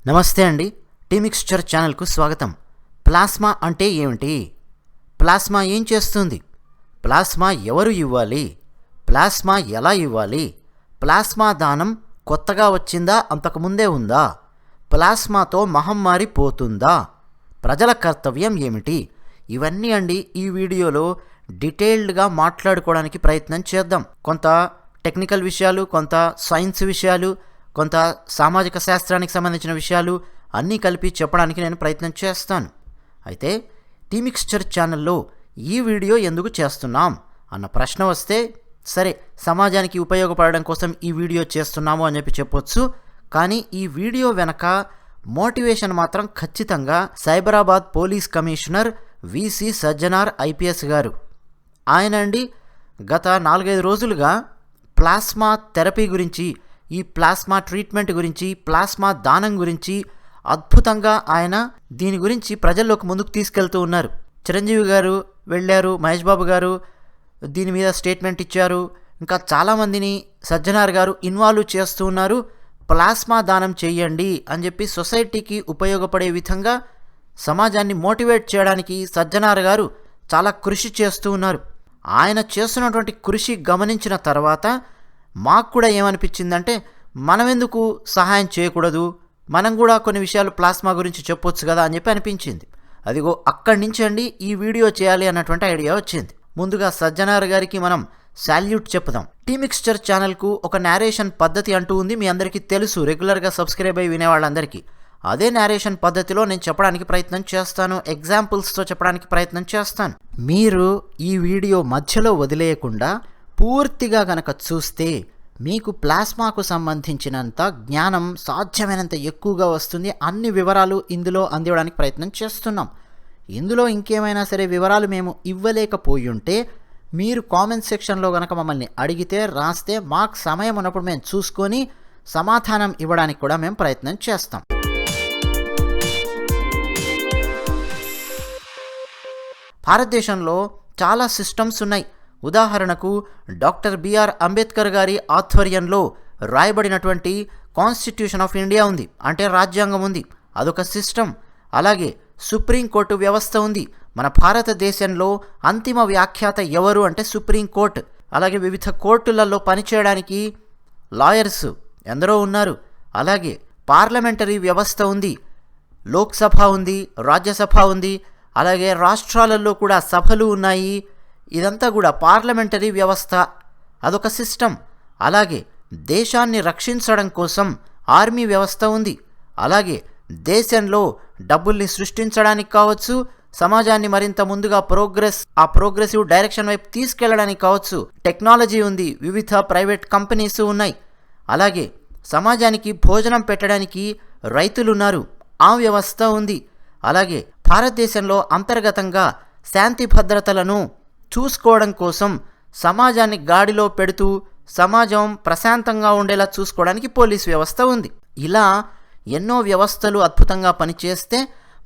నమస్తే అండి. టీమిక్స్చర్ ఛానల్కు స్వాగతం. ప్లాస్మా అంటే ఏమిటి? ప్లాస్మా ఏం చేస్తుంది? ప్లాస్మా ఎవరు ఇవ్వాలి? ప్లాస్మా ఎలా ఇవ్వాలి? ప్లాస్మా దానం కొత్తగా వచ్చిందా, అంతకుముందే ఉందా? ప్లాస్మాతో మహమ్మారి పోతుందా? ప్రజల కర్తవ్యం ఏమిటి? ఇవన్నీ అండి ఈ వీడియోలో డీటెయిల్డ్గా మాట్లాడుకోవడానికి ప్రయత్నం చేద్దాం. కొంత టెక్నికల్ విషయాలు, కొంత సైన్స్ విషయాలు, కొంత సామాజిక శాస్త్రానికి సంబంధించిన విషయాలు అన్నీ కలిపి చెప్పడానికి నేను ప్రయత్నం చేస్తాను. అయితే టీమిక్స్చర్ ఛానల్లో ఈ వీడియో ఎందుకు చేస్తున్నాం అన్న ప్రశ్న వస్తే, సరే సమాజానికి ఉపయోగపడడం కోసం ఈ వీడియో చేస్తున్నాము అని చెప్పొచ్చు. కానీ ఈ వీడియో వెనక మోటివేషన్ మాత్రం ఖచ్చితంగా Cyberabad police commissioner VC Sajjanar IPS గారు. ఆయన అండి గత 4-5 రోజులుగా ప్లాస్మా థెరపీ గురించి, ఈ ప్లాస్మా ట్రీట్మెంట్ గురించి, ప్లాస్మా దానం గురించి అద్భుతంగా ఆయన దీని గురించి ప్రజల్లోకి ముందుకు తీసుకెళ్తూ ఉన్నారు. చిరంజీవి గారు వెళ్ళారు, మహేష్ బాబు గారు దీని మీద స్టేట్మెంట్ ఇచ్చారు, ఇంకా చాలామందిని సజ్జనార్ గారు ఇన్వాల్వ్ చేస్తూ ఉన్నారు. ప్లాస్మా దానం చేయండి అని చెప్పి సొసైటీకి ఉపయోగపడే విధంగా సమాజాన్ని మోటివేట్ చేయడానికి సజ్జనార్ గారు చాలా కృషి చేస్తూ ఉన్నారు. ఆయన చేస్తున్నటువంటి కృషి గమనించిన తర్వాత మాకు కూడా ఏమనిపించిందంటే, మనం ఎందుకు సహాయం చేయకూడదు, మనం కూడా కొన్ని విషయాలు ప్లాస్మా గురించి చెప్పొచ్చు కదా అని చెప్పి అనిపించింది. అదిగో అక్కడి నుంచి అండి ఈ వీడియో చేయాలి అన్నటువంటి ఐడియా వచ్చింది. ముందుగా సజ్జనార్ గారికి మనం సాల్యూట్ చెప్పుదాం. టీమిక్స్చర్ ఛానల్కు ఒక నేరేషన్ పద్ధతి అంటూ ఉంది, మీ అందరికీ తెలుసు, రెగ్యులర్గా సబ్స్క్రైబ్ అయ్యి వినేవాళ్ళందరికీ. అదే నేరేషన్ పద్ధతిలో నేను చెప్పడానికి ప్రయత్నం చేస్తాను, ఎగ్జాంపుల్స్తో చెప్పడానికి ప్రయత్నం చేస్తాను. మీరు ఈ వీడియో మధ్యలో వదిలేయకుండా పూర్తిగా గనక చూస్తే మీకు ప్లాస్మాకు సంబంధించినంత జ్ఞానం సాధ్యమైనంత ఎక్కువగా వస్తుంది. అన్ని వివరాలు ఇందులో అందివ్వడానికి ప్రయత్నం చేస్తున్నాం. ఇందులో ఇంకేమైనా సరే వివరాలు మేము ఇవ్వలేకపోయి ఉంటే మీరు కామెంట్ సెక్షన్లో కనుక మమ్మల్ని అడిగితే, రాస్తే, మాకు సమయం ఉన్నప్పుడు మేము చూసుకొని సమాధానం ఇవ్వడానికి కూడా మేము ప్రయత్నం చేస్తాం. భారతదేశంలో చాలా సిస్టమ్స్ ఉన్నాయి. ఉదాహరణకు డాక్టర్ బిఆర్ అంబేద్కర్ గారి ఆధ్వర్యంలో రాయబడినటువంటి కాన్స్టిట్యూషన్ ఆఫ్ ఇండియా ఉంది, అంటే రాజ్యాంగం ఉంది, అదొక సిస్టమ్. అలాగే సుప్రీంకోర్టు వ్యవస్థ ఉంది. మన భారతదేశంలో అంతిమ వ్యాఖ్యాత ఎవరు అంటే సుప్రీంకోర్టు. అలాగే వివిధ కోర్టులలో పనిచేయడానికి లాయర్స్ ఎందరో ఉన్నారు. అలాగే పార్లమెంటరీ వ్యవస్థ ఉంది, లోక్సభ ఉంది, రాజ్యసభ ఉంది, అలాగే రాష్ట్రాలలో కూడా సభలు ఉన్నాయి. ఇదంతా కూడా పార్లమెంటరీ వ్యవస్థ, అదొక సిస్టమ్. అలాగే దేశాన్ని రక్షించడం కోసం ఆర్మీ వ్యవస్థ ఉంది. అలాగే దేశంలో డబ్బుల్ని సృష్టించడానికి కావచ్చు, సమాజాన్ని మరింత ముందుగా ప్రోగ్రెసివ్ డైరెక్షన్ వైపు తీసుకెళ్లడానికి కావచ్చు టెక్నాలజీ ఉంది, వివిధ ప్రైవేట్ కంపెనీస్ ఉన్నాయి. అలాగే సమాజానికి భోజనం పెట్టడానికి రైతులున్నారు, ఆ వ్యవస్థ ఉంది. అలాగే భారతదేశంలో అంతర్గతంగా శాంతి భద్రతలను చూసుకోవడం కోసం సమాజాన్ని గాడిలో పెడుతూ సమాజం ప్రశాంతంగా ఉండేలా చూసుకోవడానికి పోలీస్ వ్యవస్థ ఉంది. ఇలా ఎన్నో వ్యవస్థలు అద్భుతంగా పనిచేస్తే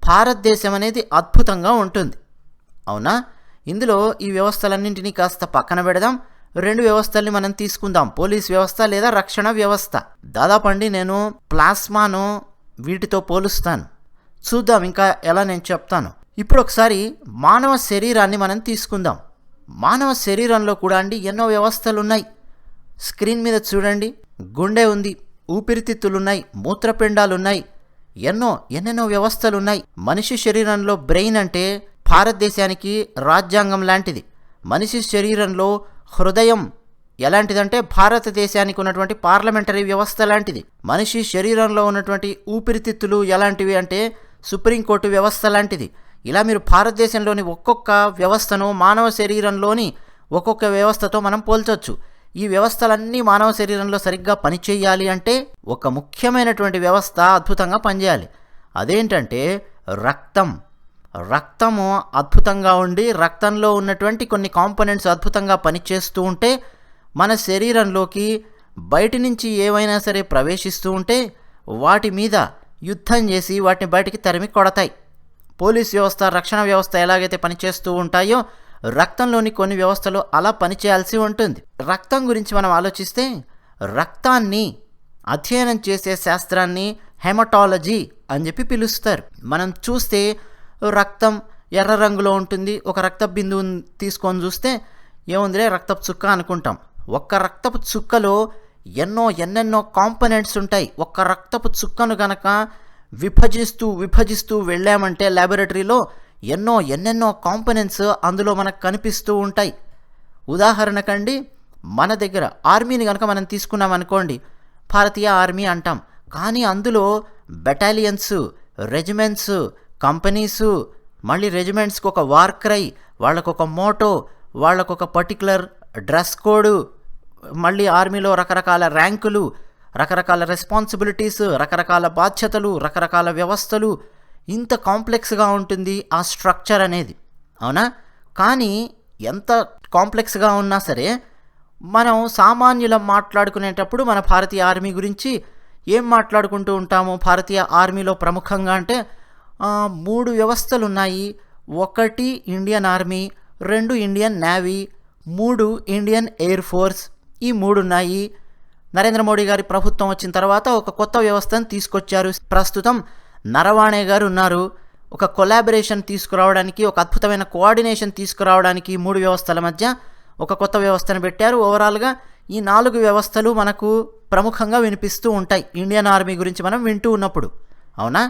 భారతదేశం అనేది అద్భుతంగా ఉంటుంది. అవునా? ఇందులో ఈ వ్యవస్థలన్నింటినీ కాస్త పక్కన పెడదాం. 2 వ్యవస్థల్ని మనం తీసుకుందాం, పోలీస్ వ్యవస్థ లేదా రక్షణ వ్యవస్థ. దాదాపండి నేను ప్లాస్మాను వీటితో పోలుస్తాను, చూద్దాం ఇంకా ఎలా నేను చెప్తాను. ఇప్పుడు ఒకసారి మానవ శరీరాన్ని మనం తీసుకుందాం. మానవ శరీరంలో కూడా అండి ఎన్నో వ్యవస్థలు ఉన్నాయి. స్క్రీన్ మీద చూడండి, గుండె ఉంది, ఊపిరితిత్తులున్నాయి, మూత్రపిండాలున్నాయి, ఎన్నెన్నో వ్యవస్థలు ఉన్నాయి. మనిషి శరీరంలో బ్రెయిన్ అంటే భారతదేశానికి రాజ్యాంగం లాంటిది. మనిషి శరీరంలో హృదయం ఎలాంటిదంటే భారతదేశానికి ఉన్నటువంటి పార్లమెంటరీ వ్యవస్థ లాంటిది. మనిషి శరీరంలో ఉన్నటువంటి ఊపిరితిత్తులు ఎలాంటివి అంటే సుప్రీంకోర్టు వ్యవస్థ లాంటిది. ఇలా మీరు భారతదేశంలోని ఒక్కొక్క వ్యవస్థను మానవ శరీరంలోని ఒక్కొక్క వ్యవస్థతో మనం పోల్చొచ్చు. ఈ వ్యవస్థలన్నీ మానవ శరీరంలో సరిగ్గా పనిచేయాలి అంటే ఒక ముఖ్యమైనటువంటి వ్యవస్థ అద్భుతంగా పనిచేయాలి. అదేంటంటే రక్తం. రక్తము అద్భుతంగా ఉండి రక్తంలో ఉన్నటువంటి కొన్ని కాంపోనెంట్స్ అద్భుతంగా పనిచేస్తూ ఉంటే మన శరీరంలోకి బయటి నుంచి ఏవైనా సరే ప్రవేశిస్తూ ఉంటే వాటి మీద యుద్ధం చేసి వాటిని బయటికి తరిమి కొడతాయి. పోలీస్ వ్యవస్థ, రక్షణ వ్యవస్థ ఎలాగైతే పనిచేస్తూ ఉంటాయో రక్తంలోని కొన్ని వ్యవస్థలు అలా పనిచేయాల్సి ఉంటుంది. రక్తం గురించి మనం ఆలోచిస్తే రక్తాన్ని అధ్యయనం చేసే శాస్త్రాన్ని హెమటాలజీ అని చెప్పి పిలుస్తారు. మనం చూస్తే రక్తం ఎర్ర రంగులో ఉంటుంది. ఒక రక్త బిందువుని తీసుకొని చూస్తే ఏముందిలే రక్తపు చుక్క అనుకుంటాం. ఒక్క రక్తపు చుక్కలో ఎన్నెన్నో కాంపనెంట్స్ ఉంటాయి. ఒక్క రక్తపు చుక్కను గనక విభజిస్తూ వెళ్ళామంటే ల్యాబొరేటరీలో ఎన్నెన్నో కాంపనెంట్స్ అందులో మనకు కనిపిస్తూ ఉంటాయి. ఉదాహరణకండి, మన దగ్గర ఆర్మీని కనుక మనం తీసుకున్నాం అనుకోండి, భారతీయ ఆర్మీ అంటాం. కానీ అందులో బెటాలియన్స్, రెజిమెంట్స్, కంపెనీసు, మళ్ళీ రెజిమెంట్స్కి ఒక వార్ క్రై, వాళ్ళకొక మోటో, వాళ్ళకొక పర్టికులర్ డ్రెస్ కోడ్, మళ్ళీ ఆర్మీలో రకరకాల ర్యాంకులు, రకరకాల రెస్పాన్సిబిలిటీస్, రకరకాల బాధ్యతలు, రకరకాల వ్యవస్థలు. ఇంత కాంప్లెక్స్గా ఉంటుంది ఆ స్ట్రక్చర్ అనేది, అవునా? కానీ ఎంత కాంప్లెక్స్గా ఉన్నా సరే మనం సామాన్యులం మాట్లాడుకునేటప్పుడు మన భారతీయ ఆర్మీ గురించి ఏం మాట్లాడుకుంటూ ఉంటాము? భారతీయ ఆర్మీలో ప్రముఖంగా అంటే 3 వ్యవస్థలు ఉన్నాయి. 1 Indian army, 2 Indian navy, 3 Indian air force. ఈ 3 ఉన్నాయి. నరేంద్ర మోడీ గారి ప్రభుత్వం వచ్చిన తర్వాత ఒక కొత్త వ్యవస్థను తీసుకొచ్చారు. ప్రస్తుతం నరవాణే గారు ఉన్నారు. ఒక కొలాబరేషన్ తీసుకురావడానికి, ఒక అద్భుతమైన కోఆర్డినేషన్ తీసుకురావడానికి 3 వ్యవస్థల మధ్య ఒక కొత్త వ్యవస్థను పెట్టారు. ఓవరాల్గా ఈ 4 వ్యవస్థలు మనకు ప్రముఖంగా వినిపిస్తూ ఉంటాయి ఇండియన్ ఆర్మీ గురించి మనం వింటూ ఉన్నప్పుడు, అవునా?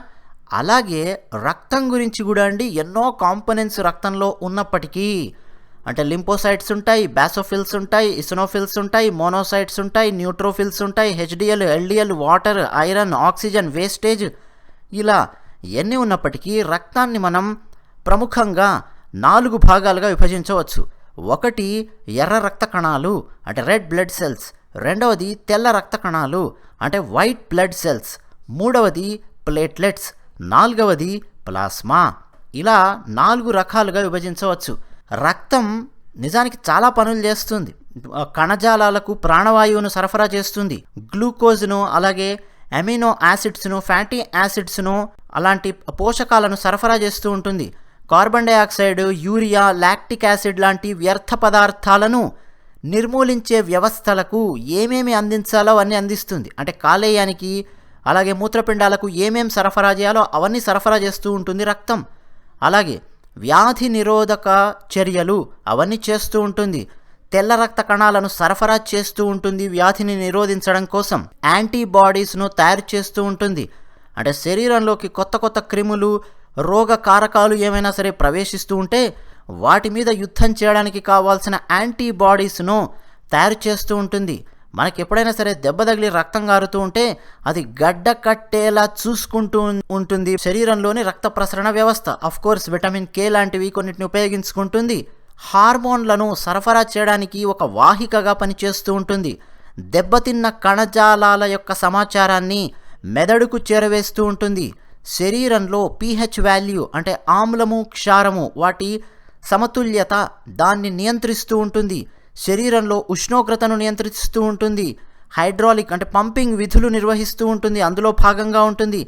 అలాగే రక్తం గురించి కూడా అండి ఎన్నో కాంపోనెంట్స్ రక్తంలో ఉన్నప్పటికీ, అంటే లింపోసైట్స్ ఉంటాయి, బాసోఫిల్స్ ఉంటాయి, ఇసినోఫిల్స్ ఉంటాయి, మోనోసైట్స్ ఉంటాయి, న్యూట్రోఫిల్స్ ఉంటాయి, HDL, LDL, water, iron, oxygen, wastage, ఇలా ఎన్ని ఉన్నప్పటికీ రక్తాన్ని మనం ప్రముఖంగా 4 భాగాలుగా విభజించవచ్చు. 1 ఎర్ర రక్త కణాలు అంటే రెడ్ బ్లడ్ సెల్స్, 2వది తెల్ల రక్త కణాలు అంటే వైట్ బ్లడ్ సెల్స్, 3వది ప్లేట్లెట్స్, 4వది ప్లాస్మా. ఇలా 4 రకాలుగా విభజించవచ్చు. రక్తం నిజానికి చాలా పనులు చేస్తుంది. కణజాలాలకు ప్రాణవాయువును సరఫరా చేస్తుంది, గ్లూకోజ్ను, అలాగే అమినో యాసిడ్స్ను, ఫ్యాటీ యాసిడ్స్ను, అలాంటి పోషకాలను సరఫరా చేస్తూ ఉంటుంది. Carbon dioxide, urea, lactic acid లాంటి వ్యర్థ పదార్థాలను నిర్మూలించే వ్యవస్థలకు ఏమేమి అందించాలో అవన్నీ అందిస్తుంది. అంటే కాలేయానికి, అలాగే మూత్రపిండాలకు ఏమేం సరఫరా చేయాలో అవన్నీ సరఫరా చేస్తూ ఉంటుంది రక్తం. అలాగే వ్యాధి నిరోధక చర్యలు అవన్నీ చేస్తూ ఉంటుంది. తెల్ల రక్త కణాలను సరఫరా చేస్తూ ఉంటుంది వ్యాధిని నిరోధించడం కోసం. యాంటీబాడీస్ను తయారు చేస్తూ ఉంటుంది. అంటే శరీరంలోకి కొత్త క్రిములు, రోగ కారకాలు ఏమైనా సరే ప్రవేశిస్తూ ఉంటే వాటి మీద యుద్ధం చేయడానికి కావాల్సిన యాంటీబాడీస్ను తయారు చేస్తూ ఉంటుంది. మనకి ఎప్పుడైనా సరే దెబ్బ తగిలి రక్తం గారుతూ ఉంటే అది గడ్డ కట్టేలా చూసుకుంటూ ఉంటుంది శరీరంలోని రక్త ప్రసరణ వ్యవస్థ. అఫ్కోర్స్ విటమిన్ కే లాంటివి కొన్నిటిని ఉపయోగించుకుంటుంది. హార్మోన్లను సరఫరా చేయడానికి ఒక వాహికగా పనిచేస్తూ ఉంటుంది. దెబ్బతిన్న కణజాలాల యొక్క సమాచారాన్ని మెదడుకు చేరవేస్తూ ఉంటుంది. శరీరంలో pH వాల్యూ అంటే ఆమ్లము, క్షారము వాటి సమతుల్యత దాన్ని నియంత్రిస్తూ ఉంటుంది. శరీరంలో ఉష్ణోగ్రతను నియంత్రిస్తూ ఉంటుంది. హైడ్రాలిక్ అంటే పంపింగ్ విధులు నిర్వహిస్తూ ఉంటుంది, అందులో భాగంగా ఉంటుంది.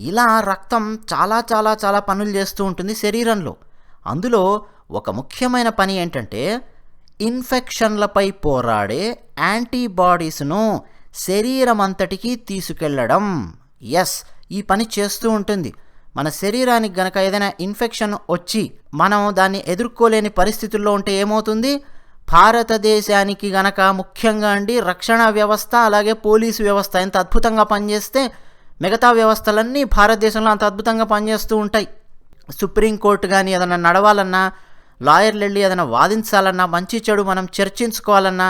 ఇలా రక్తం చాలా పనులు చేస్తూ ఉంటుంది శరీరంలో. అందులో ఒక ముఖ్యమైన పని ఏంటంటే ఇన్ఫెక్షన్లపై పోరాడే యాంటీబాడీస్ను శరీరం అంతటికీ తీసుకెళ్లడం. ఎస్, ఈ పని చేస్తూ ఉంటుంది. మన శరీరానికి గనక ఏదైనా ఇన్ఫెక్షన్ వచ్చి మనం దాన్ని ఎదుర్కోలేని పరిస్థితుల్లో ఉంటే ఏమవుతుంది? భారతదేశానికి గనక ముఖ్యంగా అండి రక్షణ వ్యవస్థ, అలాగే పోలీసు వ్యవస్థ ఎంత అద్భుతంగా పనిచేస్తే మిగతా వ్యవస్థలన్నీ భారతదేశంలో అంత అద్భుతంగా పనిచేస్తూ ఉంటాయి. సుప్రీంకోర్టు కానీ ఏదైనా నడవాలన్నా, లాయర్లు వెళ్ళి ఏదైనా వాదించాలన్నా, మంచి చెడు మనం చర్చించుకోవాలన్నా,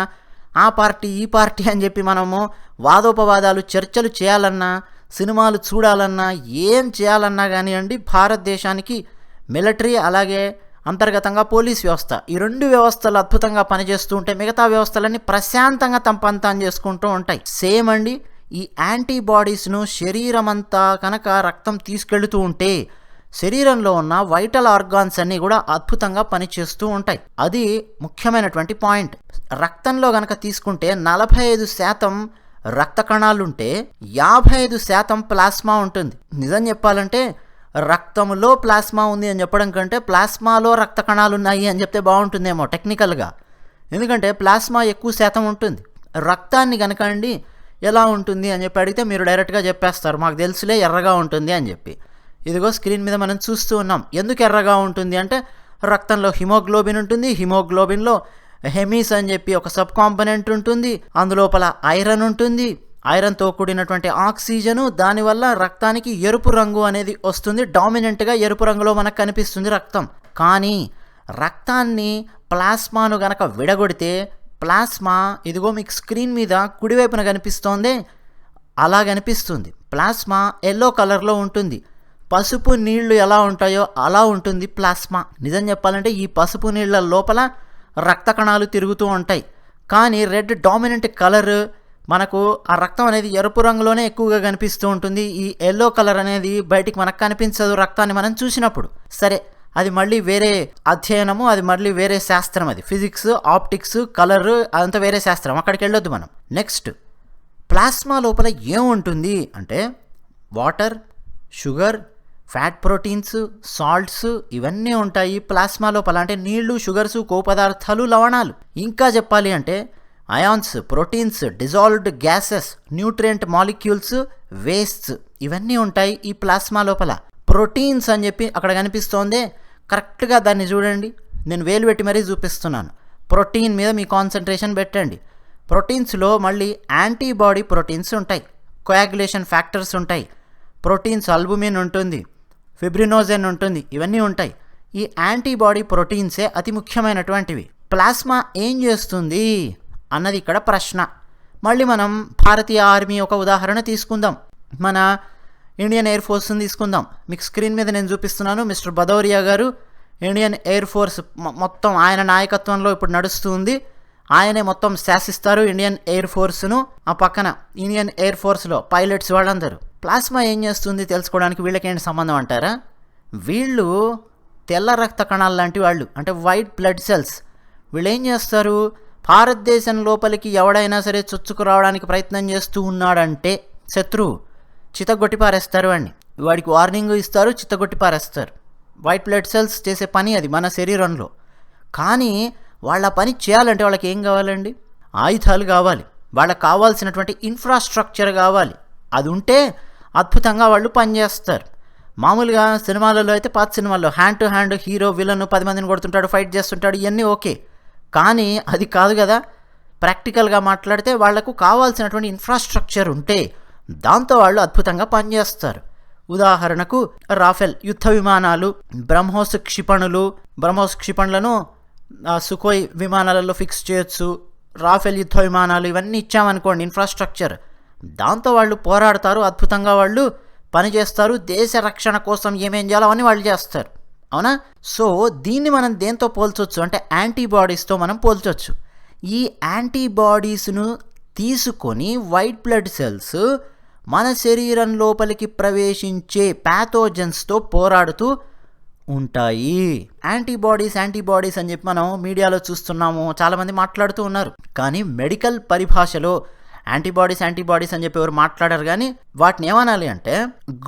ఆ పార్టీ ఈ పార్టీ అని చెప్పి మనము వాదోపవాదాలు చర్చలు చేయాలన్నా, సినిమాలు చూడాలన్నా, ఏం చేయాలన్నా కానివ్వండి, భారతదేశానికి మిలిటరీ అలాగే అంతర్గతంగా పోలీస్ వ్యవస్థ, ఈ 2 వ్యవస్థలు అద్భుతంగా పనిచేస్తూ ఉంటే మిగతా వ్యవస్థలన్నీ ప్రశాంతంగా తమ పని చేసుకుంటూ ఉంటాయి. సేమ్ అండి, ఈ యాంటీబాడీస్ను శరీరం అంతా కనుక రక్తం తీసుకెళ్తూ ఉంటే శరీరంలో ఉన్న వైటల్ ఆర్గాన్స్ అన్నీ కూడా అద్భుతంగా పనిచేస్తూ ఉంటాయి. అది ముఖ్యమైనటువంటి పాయింట్. రక్తంలో కనుక తీసుకుంటే 45% రక్త కణాలుంటే 55% ప్లాస్మా ఉంటుంది. నిజం చెప్పాలంటే రక్తంలో ప్లాస్మా ఉంది అని చెప్పడం కంటే ప్లాస్మాలో రక్త కణాలు ఉన్నాయి అని చెప్తే బాగుంటుందేమో టెక్నికల్గా. ఎందుకంటే ప్లాస్మా ఎక్కువ శాతం ఉంటుంది. రక్తాన్ని కనుక అండి ఎలా ఉంటుంది అని చెప్పి అడిగితే మీరు డైరెక్ట్గా చెప్పేస్తారు, మాకు తెలుసులే ఎర్రగా ఉంటుంది అని చెప్పి. ఇదిగో స్క్రీన్ మీద మనం చూస్తూ ఉన్నాం. ఎందుకు ఎర్రగా ఉంటుంది అంటే రక్తంలో హిమోగ్లోబిన్ ఉంటుంది. హిమోగ్లోబిన్లో హెమీస్ అని చెప్పి ఒక సబ్ కాంపోనెంట్ ఉంటుంది. అందులోపల ఐరన్ ఉంటుంది. ఐరన్తో కూడినటువంటి ఆక్సిజను, దానివల్ల రక్తానికి ఎరుపు రంగు అనేది వస్తుంది. డామినెంట్గా ఎరుపు రంగులో మనకు కనిపిస్తుంది రక్తం. కానీ రక్తాన్ని ప్లాస్మాను గనక విడగొడితే ప్లాస్మా ఇదిగో మీకు స్క్రీన్ మీద కుడివైపున కనిపిస్తోంది, అలా కనిపిస్తుంది. ప్లాస్మా ఎల్లో కలర్లో ఉంటుంది. పసుపు నీళ్లు ఎలా ఉంటాయో అలా ఉంటుంది ప్లాస్మా. నిజం చెప్పాలంటే ఈ పసుపు నీళ్ళ లోపల రక్త కణాలు తిరుగుతూ ఉంటాయి. కానీ రెడ్ డామినెంట్ కలర్ మనకు ఆ రక్తం అనేది ఎరుపు రంగులోనే ఎక్కువగా కనిపిస్తూ ఉంటుంది. ఈ ఎల్లో కలర్ అనేది బయటికి మనకు కనిపించదు రక్తాన్ని మనం చూసినప్పుడు. సరే, అది మళ్ళీ వేరే అధ్యయనము, అది మళ్ళీ వేరే శాస్త్రం. అది ఫిజిక్స్, ఆప్టిక్స్, కలర్, అదంతా వేరే శాస్త్రం, అక్కడికి వెళ్ళొద్దు మనం. నెక్స్ట్, ప్లాస్మా లోపల ఏముంటుంది అంటే water, sugar, fat, proteins, salts ఇవన్నీ ఉంటాయి ప్లాస్మా లోపల. అంటే నీళ్లు, షుగర్స్, కొవ్వు పదార్థాలు, లవణాలు. ఇంకా చెప్పాలి అంటే ions, proteins, dissolved gases, nutrient molecules, wastes ఇవన్నీ ఉంటాయి ఈ ప్లాస్మా లోపల. ప్రోటీన్స్ అని చెప్పి అక్కడ కనిపిస్తోంది, కరెక్ట్గా దాన్ని చూడండి. నేను వేలు పెట్టి మరీ చూపిస్తున్నాను. ప్రోటీన్ మీద మీ కాన్సన్ట్రేషన్ పెట్టండి. ప్రోటీన్స్లో మళ్ళీ యాంటీబాడీ ప్రోటీన్స్ ఉంటాయి, కోయాగులేషన్ ఫ్యాక్టర్స్ ఉంటాయి, ప్రోటీన్స్ అల్బుమిన్ ఉంటుంది, ఫిబ్రినోజెన్ ఉంటుంది, ఇవన్నీ ఉంటాయి. ఈ యాంటీబాడీ ప్రోటీన్సే అతి ముఖ్యమైనటువంటివి. ప్లాస్మా ఏం చేస్తుంది అన్నది ఇక్కడ ప్రశ్న. మళ్ళీ మనం భారతీయ ఆర్మీ ఒక ఉదాహరణ తీసుకుందాం. మన ఇండియన్ ఎయిర్ ఫోర్స్ని తీసుకుందాం. మీకు స్క్రీన్ మీద నేను చూపిస్తున్నాను. మిస్టర్ భదౌరియా గారు ఇండియన్ ఎయిర్ ఫోర్స్ మొత్తం ఆయన నాయకత్వంలో ఇప్పుడు నడుస్తుంది. ఆయనే మొత్తం శాసిస్తారు ఇండియన్ ఎయిర్ ఫోర్స్ను. ఆ పక్కన ఇండియన్ ఎయిర్ ఫోర్స్లో పైలట్స్ వాళ్ళందరూ. ప్లాస్మా ఏం చేస్తుంది తెలుసుకోవడానికి వీళ్ళకేంటి సంబంధం అంటారా? వీళ్ళు తెల్ల రక్త కణాలు లాంటి వాళ్ళు, అంటే వైట్ బ్లడ్ సెల్స్. వీళ్ళు ఏం చేస్తారు, భారతదేశం లోపలికి ఎవడైనా సరే చొచ్చుకు రావడానికి ప్రయత్నం చేస్తూ ఉన్నాడంటే శత్రువు, చితగొట్టి పారేస్తారు వాడిని. వాడికి వార్నింగ్ ఇస్తారు, చితగొట్టి పారేస్తారు. వైట్ బ్లడ్ సెల్స్ చేసే పని అది మన శరీరంలో. కానీ వాళ్ళ పని చేయాలంటే వాళ్ళకి ఏం కావాలండి? ఆయుధాలు కావాలి, వాళ్ళకి కావాల్సినటువంటి ఇన్ఫ్రాస్ట్రక్చర్ కావాలి. అది ఉంటే అద్భుతంగా వాళ్ళు పనిచేస్తారు. మామూలుగా సినిమాలలో అయితే పాత సినిమాల్లో hand to hand hero villain 10 మందిని కొడుతుంటాడు, ఫైట్ చేస్తుంటాడు, ఇవన్నీ ఓకే. కానీ అది కాదు కదా. ప్రాక్టికల్గా మాట్లాడితే వాళ్లకు కావాల్సినటువంటి ఇన్ఫ్రాస్ట్రక్చర్ ఉంటే దాంతో వాళ్ళు అద్భుతంగా పనిచేస్తారు. ఉదాహరణకు రాఫెల్ యుద్ధ విమానాలు, బ్రహ్మోస్ క్షిపణులు, బ్రహ్మోస్ క్షిపణులను సుకోయ్ విమానాలలో ఫిక్స్ చేయొచ్చు. రాఫెల్ యుద్ధ విమానాలు ఇవన్నీ ఇచ్చామనుకోండి ఇన్ఫ్రాస్ట్రక్చర్, దాంతో వాళ్ళు పోరాడతారు, అద్భుతంగా వాళ్ళు పనిచేస్తారు. దేశ రక్షణ కోసం ఏమేం చేయాలో అని వాళ్ళు చేస్తారు. అవునా? సో దీన్ని మనం దేంతో పోల్చొచ్చు అంటే యాంటీబాడీస్తో మనం పోల్చొచ్చు. ఈ యాంటీబాడీస్ను తీసుకొని వైట్ బ్లడ్ సెల్స్ మన శరీరం లోపలికి ప్రవేశించే ప్యాథోజన్స్తో పోరాడుతూ ఉంటాయి. యాంటీబాడీస్ అని చెప్పి మనం మీడియాలో చూస్తున్నాము, చాలామంది మాట్లాడుతూ ఉన్నారు. కానీ మెడికల్ పరిభాషలో యాంటీబాడీస్ అని చెప్పి ఎవరు మాట్లాడారు. కానీ వాటిని ఏమనాలి అంటే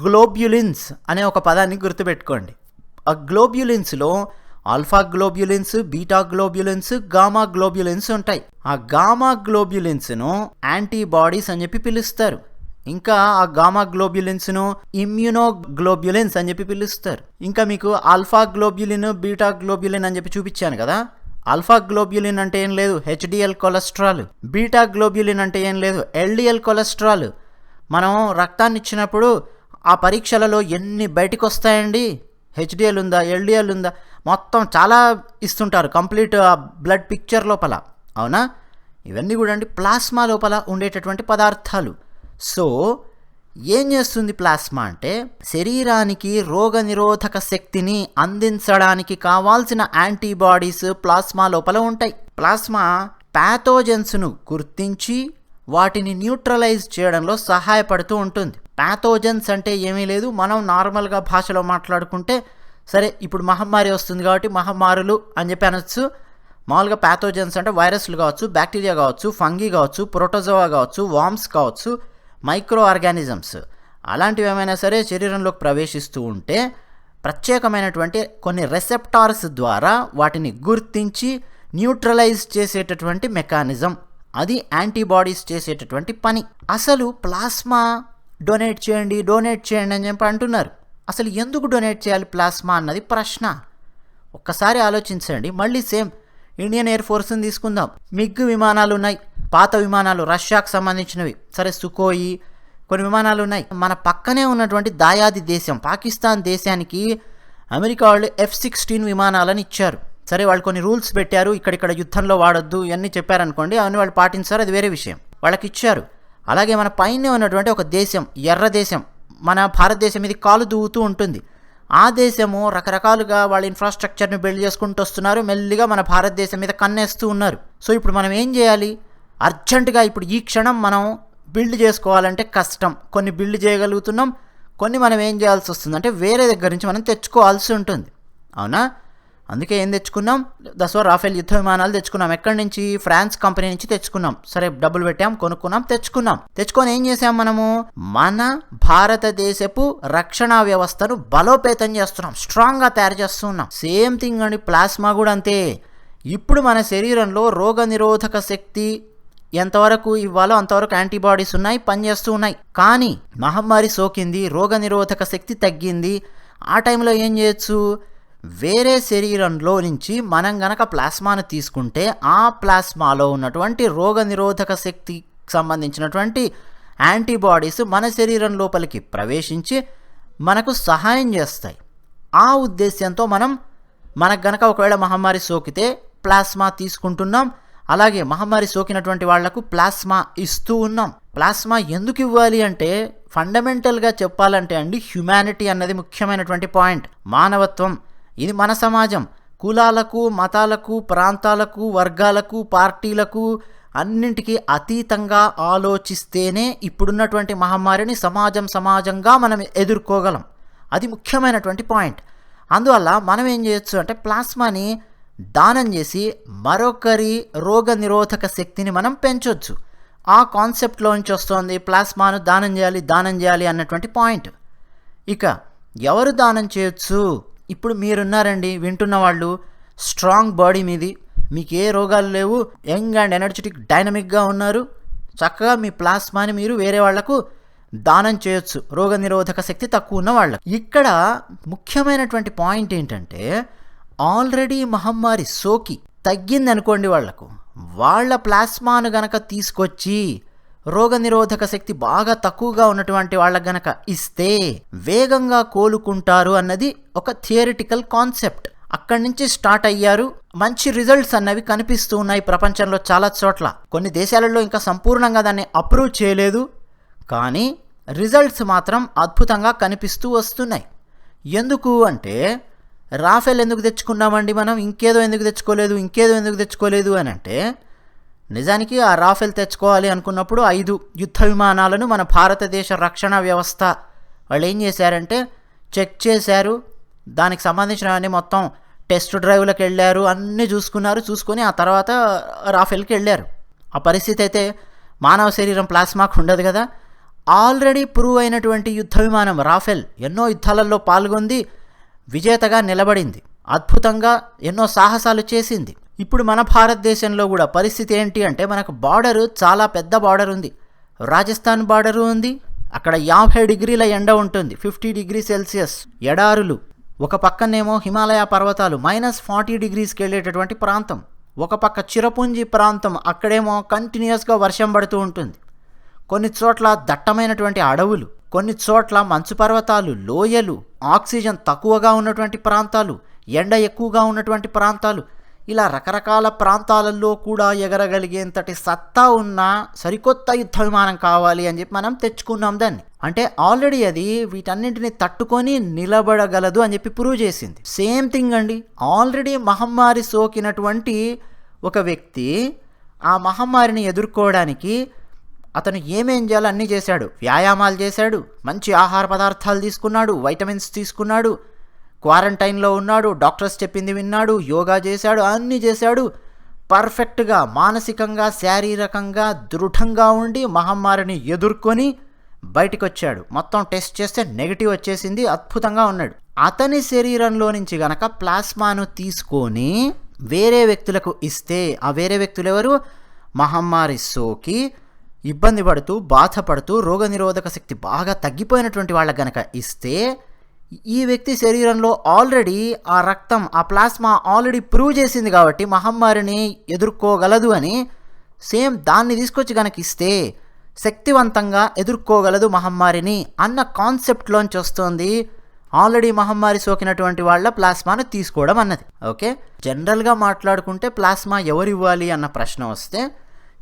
గ్లోబ్యులిన్స్ అనే ఒక పదాన్ని గుర్తుపెట్టుకోండి. ఆ గ్లోబ్యులిన్స్లో ఆల్ఫా గ్లోబ్యులిన్స్, బీటా గ్లోబ్యులిన్స్, గామా గ్లోబ్యులిన్స్ ఉంటాయి. ఆ గామా గ్లోబ్యులిన్స్ను యాంటీబాడీస్ అని చెప్పి పిలుస్తారు. ఇంకా ఆ గామా గ్లోబ్యులిన్స్ను ఇమ్యూనోగ్లోబ్యులిన్స్ అని చెప్పి పిలుస్తారు. ఇంకా మీకు ఆల్ఫా గ్లోబ్యులిన్, బీటా గ్లోబ్యులిన్ అని చెప్పి చూపించాను కదా. ఆల్ఫా గ్లోబ్యులిన్ అంటే ఏం లేదు, హెచ్డిఎల్ కొలెస్ట్రాల్. బీటా గ్లోబ్యులిన్ అంటే ఏం లేదు, ఎల్డిఎల్ కొలెస్ట్రాల్. మనం రక్తాన్ని ఇచ్చినప్పుడు ఆ పరీక్షలలో ఎన్ని బయటకు వస్తాయండి, హెచ్డిఎల్ ఉందా, ఎల్డిఎల్ ఉందా, మొత్తం చాలా ఇస్తుంటారు కంప్లీట్ బ్లడ్ పిక్చర్ లోపల. అవునా? ఇవన్నీ కూడా అండి ప్లాస్మా లోపల ఉండేటటువంటి పదార్థాలు. సో ఏం చేస్తుంది ప్లాస్మా అంటే శరీరానికి రోగ నిరోధక శక్తిని అందించడానికి కావాల్సిన యాంటీబాడీస్ ప్లాస్మా లోపల ఉంటాయి. ప్లాస్మా ప్యాథోజన్స్ను గుర్తించి వాటిని న్యూట్రలైజ్ చేయడంలో సహాయపడుతూ ఉంటుంది. ప్యాథోజన్స్ అంటే ఏమీ లేదు, మనం నార్మల్గా భాషలో మాట్లాడుకుంటే సరే ఇప్పుడు మహమ్మారి వస్తుంది కాబట్టి మహమ్మారులు అని చెప్పి అనొచ్చు. మామూలుగా ప్యాథోజన్స్ అంటే వైరస్లు కావచ్చు, బ్యాక్టీరియా కావచ్చు, ఫంగీ కావచ్చు, ప్రోటోజోవా కావచ్చు, వామ్స్ కావచ్చు, మైక్రో ఆర్గానిజమ్స్ అలాంటివి ఏమైనా సరే శరీరంలోకి ప్రవేశిస్తూ ఉంటే ప్రత్యేకమైనటువంటి కొన్ని రెసెప్టార్స్ ద్వారా వాటిని గుర్తించి న్యూట్రలైజ్ చేసేటటువంటి మెకానిజం అది యాంటీబాడీస్ చేసేటటువంటి పని. అసలు ప్లాస్మా డొనేట్ చేయండి అని చెప్పి అంటున్నారు. అసలు ఎందుకు డొనేట్ చేయాలి ప్లాస్మా అన్నది ప్రశ్న. ఒక్కసారి ఆలోచించండి. మళ్ళీ సేమ్ ఇండియన్ ఎయిర్ ఫోర్స్ని తీసుకుందాం. మిగ్ విమానాలు ఉన్నాయి, పాత విమానాలు, రష్యాకు సంబంధించినవి. సరే, సుకోయి కొన్ని విమానాలు ఉన్నాయి. మన పక్కనే ఉన్నటువంటి దాయాది దేశం పాకిస్తాన్ దేశానికి అమెరికా వాళ్ళు F-16 విమానాలను ఇచ్చారు. సరే, వాళ్ళు కొన్ని రూల్స్ పెట్టారు, ఇక్కడిక్కడ యుద్ధంలో వాడొద్దు ఇవన్నీ చెప్పారనుకోండి, అవన్నీ వాళ్ళు పాటించారు, అది వేరే విషయం, వాళ్ళకి ఇచ్చారు. అలాగే మన పైనే ఉన్నటువంటి ఒక దేశం, ఎర్ర దేశం, మన భారతదేశం ఇది కాలు దూవుతూ ఉంటుంది. ఆ దేశము రకరకాలుగా వాళ్ళ ఇన్ఫ్రాస్ట్రక్చర్ని బిల్డ్ చేసుకుంటూ వస్తున్నారు, మెల్లిగా మన భారతదేశం మీద కన్నేస్తూ ఉన్నారు. సో ఇప్పుడు మనం ఏం చేయాలి? అర్జెంటుగా ఇప్పుడు ఈ క్షణం మనం బిల్డ్ చేసుకోవాలంటే కష్టం. కొన్ని బిల్డ్ చేయగలుగుతున్నాం, కొన్ని మనం ఏం చేయాల్సి వస్తుంది అంటే వేరే దగ్గర నుంచి మనం తెచ్చుకోవాల్సి ఉంటుంది. అవునా? అందుకే ఏం తెచ్చుకున్నాం? దసో రాఫెల్ యుద్ధ విమానాలు తెచ్చుకున్నాం. ఎక్కడి నుంచి? ఫ్రాన్స్ కంపెనీ నుంచి తెచ్చుకున్నాం. సరే, డబ్బులు పెట్టాం, కొనుక్కున్నాం, తెచ్చుకొని ఏం చేసాం? మనము మన భారతదేశపు రక్షణ వ్యవస్థను బలోపేతం చేస్తున్నాం, స్ట్రాంగ్గా తయారు చేస్తున్నాం. సేమ్ థింగ్ అండి, ప్లాస్మా కూడా అంతే. ఇప్పుడు మన శరీరంలో రోగ నిరోధక శక్తి ఎంతవరకు ఇవ్వాలో అంతవరకు యాంటీబాడీస్ ఉన్నాయి, పనిచేస్తూ ఉన్నాయి. కానీ మహమ్మారి సోకింది, రోగ నిరోధక శక్తి తగ్గింది. ఆ టైంలో ఏం చేయొచ్చు? వేరే శరీరంలో నుంచి మనం గనక ప్లాస్మాను తీసుకుంటే ఆ ప్లాస్మాలో ఉన్నటువంటి రోగ నిరోధక శక్తికి సంబంధించినటువంటి యాంటీబాడీస్ మన శరీరం లోపలికి ప్రవేశించి మనకు సహాయం చేస్తాయి. ఆ ఉద్దేశ్యంతో మనకు గనక ఒకవేళ మహమ్మారి సోకితే ప్లాస్మా తీసుకుంటున్నాం. అలాగే మహమ్మారి సోకినటువంటి వాళ్లకు ప్లాస్మా ఇస్తూ ఉన్నాం. ప్లాస్మా ఎందుకు ఇవ్వాలి అంటే ఫండమెంటల్గా చెప్పాలంటే అండి, హ్యుమానిటీ అన్నది ముఖ్యమైనటువంటి పాయింట్. మానవత్వం. ఇది మన సమాజం. కులాలకు, మతాలకు, ప్రాంతాలకు, వర్గాలకు, పార్టీలకు అన్నింటికీ అతీతంగా ఆలోచిస్తేనే ఇప్పుడున్నటువంటి మహమ్మారిని సమాజంగా మనం ఎదుర్కోగలం. అది ముఖ్యమైనటువంటి పాయింట్. అందువల్ల మనం ఏం చేయొచ్చు అంటే ప్లాస్మాని దానం చేసి మరొకరి రోగ నిరోధక శక్తిని మనం పెంచవచ్చు. ఆ కాన్సెప్ట్లోంచి వస్తుంది ప్లాస్మాను దానం చేయాలి అన్నటువంటి పాయింట్. ఇక ఎవరు దానం చేయొచ్చు? ఇప్పుడు మీరున్నారండి, వింటున్న వాళ్ళు, స్ట్రాంగ్ బాడీ మీది, మీకు ఏ రోగాలు లేవు, యంగ్ అండ్ ఎనర్జెటిక్ డైనమిక్గా ఉన్నారు, చక్కగా మీ ప్లాస్మాని మీరు వేరే వాళ్లకు దానం చేయొచ్చు, రోగ నిరోధక శక్తి తక్కువ ఉన్న వాళ్ళకు. ఇక్కడ ముఖ్యమైనటువంటి పాయింట్ ఏంటంటే, ఆల్రెడీ మహమ్మారి సోకి తగ్గింది అనుకోండి వాళ్లకు, వాళ్ళ ప్లాస్మాను గనక తీసుకొచ్చి రోగనిరోధక శక్తి బాగా తక్కువగా ఉన్నటువంటి వాళ్ళకి గనక ఇస్తే వేగంగా కోలుకుంటారు అన్నది ఒక థియరిటికల్ కాన్సెప్ట్. అక్కడి నుంచి స్టార్ట్ అయ్యారు. మంచి రిజల్ట్స్ అన్నవి కనిపిస్తూ ఉన్నాయి ప్రపంచంలో చాలా చోట్ల. కొన్ని దేశాలలో ఇంకా సంపూర్ణంగా దాన్ని అప్రూవ్ చేయలేదు, కానీ రిజల్ట్స్ మాత్రం అద్భుతంగా కనిపిస్తూ వస్తున్నాయి. ఎందుకు అంటే, రాఫెల్ ఎందుకు తెచ్చుకున్నామండి మనం, ఇంకేదో ఎందుకు తెచ్చుకోలేదు అని అంటే, నిజానికి ఆ రాఫెల్ తెచ్చుకోవాలి అనుకున్నప్పుడు 5 యుద్ధ విమానాలను మన భారతదేశ రక్షణ వ్యవస్థ వాళ్ళు ఏం చేశారంటే చెక్ చేశారు. దానికి సంబంధించినవన్నీ మొత్తం టెస్ట్ డ్రైవ్లకు వెళ్ళారు, అన్నీ చూసుకొని ఆ తర్వాత రాఫెల్కి వెళ్ళారు. ఆ పరిస్థితి అయితే మానవ శరీరం ప్లాస్మాకు ఉండదు కదా. ఆల్రెడీ ప్రూవ్ అయినటువంటి యుద్ధ విమానం రాఫెల్ ఎన్నో యుద్ధాలలో పాల్గొంది, విజేతగా నిలబడింది, అద్భుతంగా ఎన్నో సాహసాలు చేసింది. ఇప్పుడు మన భారతదేశంలో కూడా పరిస్థితి ఏంటి అంటే, మనకు బార్డరు చాలా పెద్ద బార్డర్ ఉంది. రాజస్థాన్ బార్డరు ఉంది, అక్కడ 50 డిగ్రీల ఎండ ఉంటుంది, 50 డిగ్రీ సెల్సియస్ ఎడారులు. ఒక పక్కనేమో హిమాలయ పర్వతాలు -40 డిగ్రీస్కి వెళ్ళేటటువంటి ప్రాంతం, ఒక పక్క చిరపుంజి ప్రాంతం, అక్కడేమో కంటిన్యూస్గా వర్షం పడుతూ ఉంటుంది. కొన్ని చోట్ల దట్టమైనటువంటి అడవులు, కొన్ని చోట్ల మంచు పర్వతాలు, లోయలు, ఆక్సిజన్ తక్కువగా ఉన్నటువంటి ప్రాంతాలు, ఎండ ఎక్కువగా ఉన్నటువంటి ప్రాంతాలు, ఇలా రకరకాల ప్రాంతాలలో కూడా ఎగరగలిగేంతటి సత్తా ఉన్న సరికొత్త యుద్ధ విమానం కావాలి అని చెప్పి మనం తెచ్చుకున్నాం దాన్ని. అంటే ఆల్రెడీ అది వీటన్నింటిని తట్టుకొని నిలబడగలదు అని చెప్పి ప్రూవ్ చేసింది. సేమ్ థింగ్ అండి, ఆల్రెడీ మహమ్మారి సోకినటువంటి ఒక వ్యక్తి ఆ మహమ్మారిని ఎదుర్కోవడానికి అతను ఏమేం చేయాలో అన్నీ చేశాడు. వ్యాయామాలు చేశాడు, మంచి ఆహార పదార్థాలు తీసుకున్నాడు, వైటమిన్స్ తీసుకున్నాడు, క్వారంటైన్లో ఉన్నాడు, డాక్టర్స్ చెప్పింది విన్నాడు, యోగా చేశాడు, అన్నీ చేశాడు. పర్ఫెక్ట్గా మానసికంగా శారీరకంగా దృఢంగా ఉండి మహమ్మారిని ఎదుర్కొని బయటికి వచ్చాడు. మొత్తం టెస్ట్ చేస్తే నెగిటివ్ వచ్చేసింది, అద్భుతంగా ఉన్నాడు. అతని శరీరంలో నుంచి గనక ప్లాస్మాను తీసుకొని వేరే వ్యక్తులకు ఇస్తే, ఆ వేరే వ్యక్తులు ఎవరు? మహమ్మారి సోకి ఇబ్బంది పడుతూ బాధపడుతూ రోగనిరోధక శక్తి బాగా తగ్గిపోయినటువంటి వాళ్ళకి గనక ఇస్తే ఈ వ్యక్తి శరీరంలో ఆల్రెడీ ఆ రక్తం ఆ ప్లాస్మా ఆల్రెడీ ప్రూవ్ చేసింది కాబట్టి మహమ్మారిని ఎదుర్కోగలదు అని, సేమ్ దాన్ని తీసుకొచ్చి కనుక ఇస్తే శక్తివంతంగా ఎదుర్కోగలదు మహమ్మారిని అన్న కాన్సెప్ట్లోంచి వస్తుంది ఆల్రెడీ మహమ్మారి సోకినటువంటి వాళ్ళ ప్లాస్మాను తీసుకోవడం అన్నది. ఓకే, జనరల్గా మాట్లాడుకుంటే ప్లాస్మా ఎవరు ఇవ్వాలి అన్న ప్రశ్న వస్తే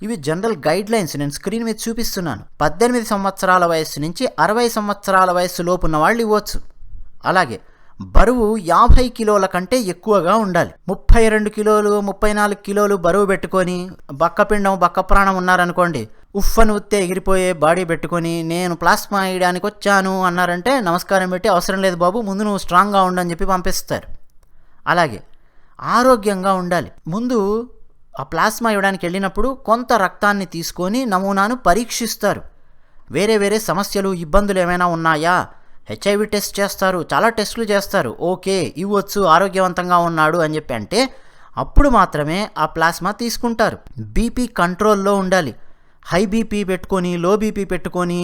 ఇవి జనరల్ గైడ్ లైన్స్ నేను స్క్రీన్ మీద చూపిస్తున్నాను. 18 సంవత్సరాల వయస్సు నుంచి 60 సంవత్సరాల వయస్సు లోపు ఉన్న వాళ్ళు ఇవ్వచ్చు. అలాగే బరువు 50 కిలోల కంటే ఎక్కువగా ఉండాలి. 32 కిలోలు 34 కిలోలు బరువు పెట్టుకొని బక్కపిండం బక్క ప్రాణం ఉన్నారనుకోండి, ఉఫ్ఫను ఉత్తే ఎగిరిపోయే బాడీ పెట్టుకొని నేను ప్లాస్మా వేయడానికి వచ్చాను అన్నారంటే నమస్కారం పెట్టి అవసరం లేదు బాబు, ముందు నువ్వు స్ట్రాంగ్గా ఉండని చెప్పి పంపిస్తారు. అలాగే ఆరోగ్యంగా ఉండాలి. ముందు ఆ ప్లాస్మా ఇవ్వడానికి వెళ్ళినప్పుడు కొంత రక్తాన్ని తీసుకొని నమూనాను పరీక్షిస్తారు. వేరే వేరే సమస్యలు ఇబ్బందులు ఏమైనా ఉన్నాయా, హెచ్ఐవి టెస్ట్ చేస్తారు, చాలా టెస్టులు చేస్తారు. ఓకే ఇవ్వచ్చు, ఆరోగ్యవంతంగా ఉన్నాడు అని చెప్పి అంటే అప్పుడు మాత్రమే ఆ ప్లాస్మా తీసుకుంటారు. బీపీ కంట్రోల్లో ఉండాలి. హై బీపీ పెట్టుకొని లో బీపీ పెట్టుకొని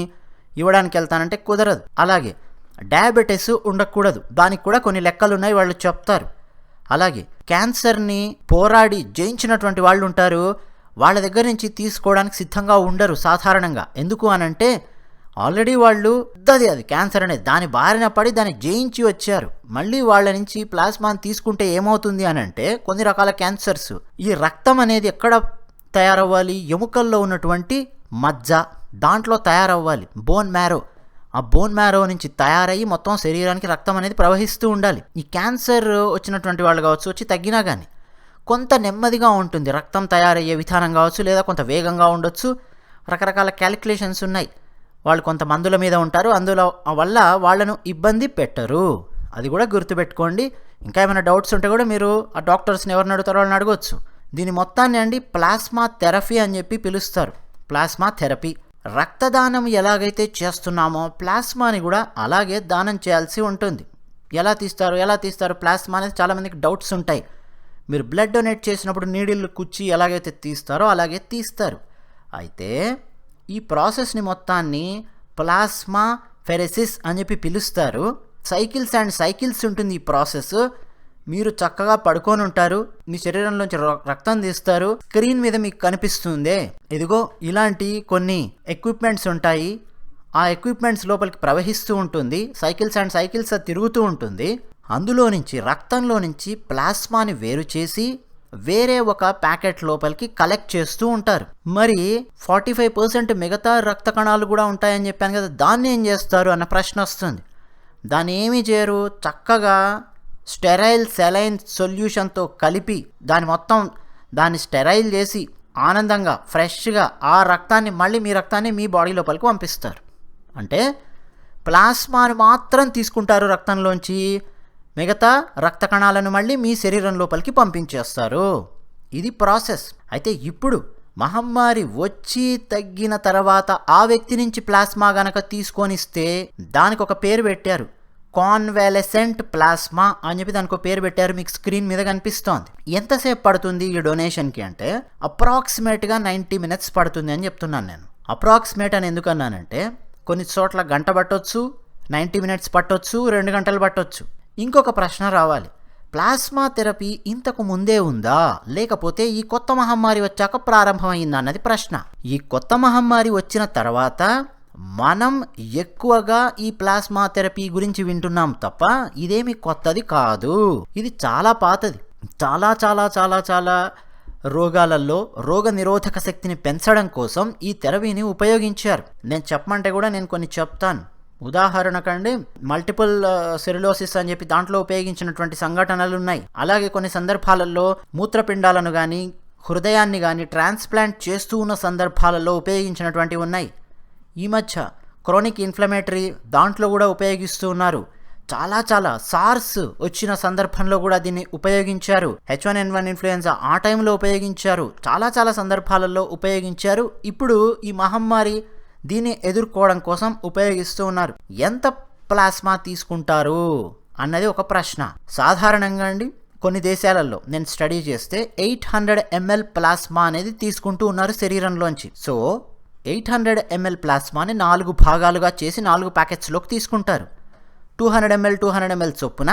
ఇవ్వడానికి వెళ్తానంటే కుదరదు. అలాగే డయాబెటీస్ ఉండకూడదు, దానికి కూడా కొన్ని లెక్కలు ఉన్నాయి, వాళ్ళు చెప్తారు. అలాగే క్యాన్సర్ని పోరాడి జయించినటువంటి వాళ్ళు ఉంటారు, వాళ్ళ దగ్గర నుంచి తీసుకోవడానికి సిద్ధంగా ఉండరు సాధారణంగా. ఎందుకు అనంటే ఆల్రెడీ వాళ్ళు అది క్యాన్సర్ అనేది దాని బారిన పడి దాన్ని జయించి వచ్చారు. మళ్ళీ వాళ్ళ నుంచి ప్లాస్మాని తీసుకుంటే ఏమవుతుంది అనంటే కొన్ని రకాల క్యాన్సర్స్, ఈ రక్తం అనేది ఎక్కడ తయారవ్వాలి, ఎముకల్లో ఉన్నటువంటి మజ్జ దాంట్లో తయారవ్వాలి, బోన్ మ్యారో. ఆ బోన్ మ్యారో నుంచి తయారయ్యి మొత్తం శరీరానికి రక్తం అనేది ప్రవహిస్తూ ఉండాలి. ఈ క్యాన్సర్ వచ్చినటువంటి వాళ్ళు కావచ్చు, వచ్చి తగ్గినా కానీ కొంత నెమ్మదిగా ఉంటుంది రక్తం తయారయ్యే విధానం కావచ్చు, లేదా కొంత వేగంగా ఉండొచ్చు. రకరకాల క్యాలిక్యులేషన్స్ ఉన్నాయి. వాళ్ళు కొంత మందుల మీద ఉంటారు, అందులో వల్ల వాళ్ళను ఇబ్బంది పెట్టరు. అది కూడా గుర్తుపెట్టుకోండి. ఇంకా ఏమైనా డౌట్స్ ఉంటే కూడా మీరు ఆ డాక్టర్స్ని ఎవరిని అడుగుతారో వాళ్ళని అడగవచ్చు. దీని మొత్తాన్ని అండి ప్లాస్మా థెరపీ అని చెప్పి పిలుస్తారు. Plasma therapy. రక్తదానం ఎలాగైతే చేస్తున్నామో ప్లాస్మాని కూడా అలాగే దానం చేయాల్సి ఉంటుంది. ఎలా తీస్తారు ప్లాస్మా అనేది చాలామందికి డౌట్స్ ఉంటాయి. మీరు బ్లడ్ డొనేట్ చేసినప్పుడు నీడిళ్ళు కుచ్చి ఎలాగైతే తీస్తారో అలాగే తీస్తారు. అయితే ఈ ప్రాసెస్ని మొత్తాన్ని ప్లాస్మా ఫెరెసిస్ అని చెప్పి పిలుస్తారు. సైకిల్స్ ఉంటుంది ఈ ప్రాసెస్. మీరు చక్కగా పడుకొని ఉంటారు, మీ శరీరంలోంచి రక్తం తీస్తారు, స్క్రీన్ మీద మీకు కనిపిస్తుంది ఇదిగో ఇలాంటి కొన్ని ఎక్విప్మెంట్స్ ఉంటాయి. ఆ ఎక్విప్మెంట్స్ లోపలికి ప్రవహిస్తూ ఉంటుంది, సైకిల్స్ తిరుగుతూ ఉంటుంది. అందులో నుంచి రక్తంలో నుంచి ప్లాస్మాని వేరు చేసి వేరే ఒక ప్యాకెట్ లోపలికి కలెక్ట్ చేస్తూ ఉంటారు. మరి 45% మిగతా రక్త కణాలు కూడా ఉంటాయని చెప్పాను కదా, దాన్ని ఏం చేస్తారు అన్న ప్రశ్న వస్తుంది. దాన్ని ఏమీ చేయరు, చక్కగా స్టెరైల్ సెలైన్ సొల్యూషన్తో కలిపి దాన్ని స్టెరైల్ చేసి ఆనందంగా ఫ్రెష్గా ఆ రక్తాన్ని మళ్ళీ మీ రక్తాన్ని మీ బాడీ లోపలికి పంపిస్తారు. అంటే ప్లాస్మాను మాత్రం తీసుకుంటారు రక్తంలోంచి, మిగతా రక్త కణాలను మళ్ళీ మీ శరీరం లోపలికి పంపించేస్తారు. ఇది ప్రాసెస్. అయితే ఇప్పుడు మహమ్మారి వచ్చి తగ్గిన తర్వాత ఆ వ్యక్తి నుంచి ప్లాస్మా గనక తీసుకొనిస్తే దానికి ఒక పేరు పెట్టారు, కాన్వాలెసెంట్ ప్లాస్మా అని చెప్పి దానికి ఒక పేరు పెట్టారు. మీకు స్క్రీన్ మీద కనిపిస్తోంది. ఎంతసేపు పడుతుంది ఈ డొనేషన్కి అంటే అప్రాక్సిమేట్గా 90 minutes పడుతుంది అని చెప్తున్నాను నేను. అప్రాక్సిమేట్ అని ఎందుకన్నానంటే కొన్ని చోట్ల గంట పట్టొచ్చు, 90 minutes పట్టొచ్చు, 2 గంటలు పట్టొచ్చు. ఇంకొక ప్రశ్న రావాలి, ప్లాస్మా థెరపీ ఇంతకు ముందే ఉందా లేకపోతే ఈ కొత్త మహమ్మారి వచ్చాక ప్రారంభమైందా అన్నది ప్రశ్న. ఈ కొత్త మహమ్మారి వచ్చిన తర్వాత మనం ఎక్కువగా ఈ ప్లాస్మా థెరపీ గురించి వింటున్నాం తప్ప ఇదేమి కొత్తది కాదు. ఇది చాలా పాతది. చాలా చాలా చాలా చాలా రోగాలలో రోగ నిరోధక శక్తిని పెంచడం కోసం ఈ థెరపీని ఉపయోగించారు. నేను చెప్పమంటే కూడా నేను కొన్ని చెప్తాను. ఉదాహరణకండి మల్టిపుల్ సెరులోసిస్ అని చెప్పి దాంట్లో ఉపయోగించినటువంటి సంఘటనలు ఉన్నాయి. అలాగే కొన్ని సందర్భాలలో మూత్రపిండాలను కానీ హృదయాన్ని కానీ ట్రాన్స్ప్లాంట్ చేస్తూ ఉన్న సందర్భాలలో ఉపయోగించినటువంటివి ఉన్నాయి. ఈ మధ్య క్రోనిక్ ఇన్ఫ్లమేటరీ దాంట్లో కూడా ఉపయోగిస్తూ ఉన్నారు. చాలా సార్స్ వచ్చిన సందర్భంలో కూడా దీన్ని ఉపయోగించారు. H1N1 ఇన్ఫ్లుయెన్జా ఆ టైంలో ఉపయోగించారు. చాలా సందర్భాలలో ఉపయోగించారు. ఇప్పుడు ఈ మహమ్మారి దీన్ని ఎదుర్కోవడం కోసం ఉపయోగిస్తూ ఉన్నారు. ఎంత ప్లాస్మా తీసుకుంటారు అన్నది ఒక ప్రశ్న. సాధారణంగా అండి కొన్ని దేశాలలో నేను స్టడీ చేస్తే 800 ml ప్లాస్మా అనేది తీసుకుంటూ ఉన్నారు శరీరంలోంచి. సో 800 ml ప్లాస్మాని 4 భాగాలుగా చేసి 4 ప్యాకెట్స్లోకి తీసుకుంటారు. 200 ml 200 ml చొప్పున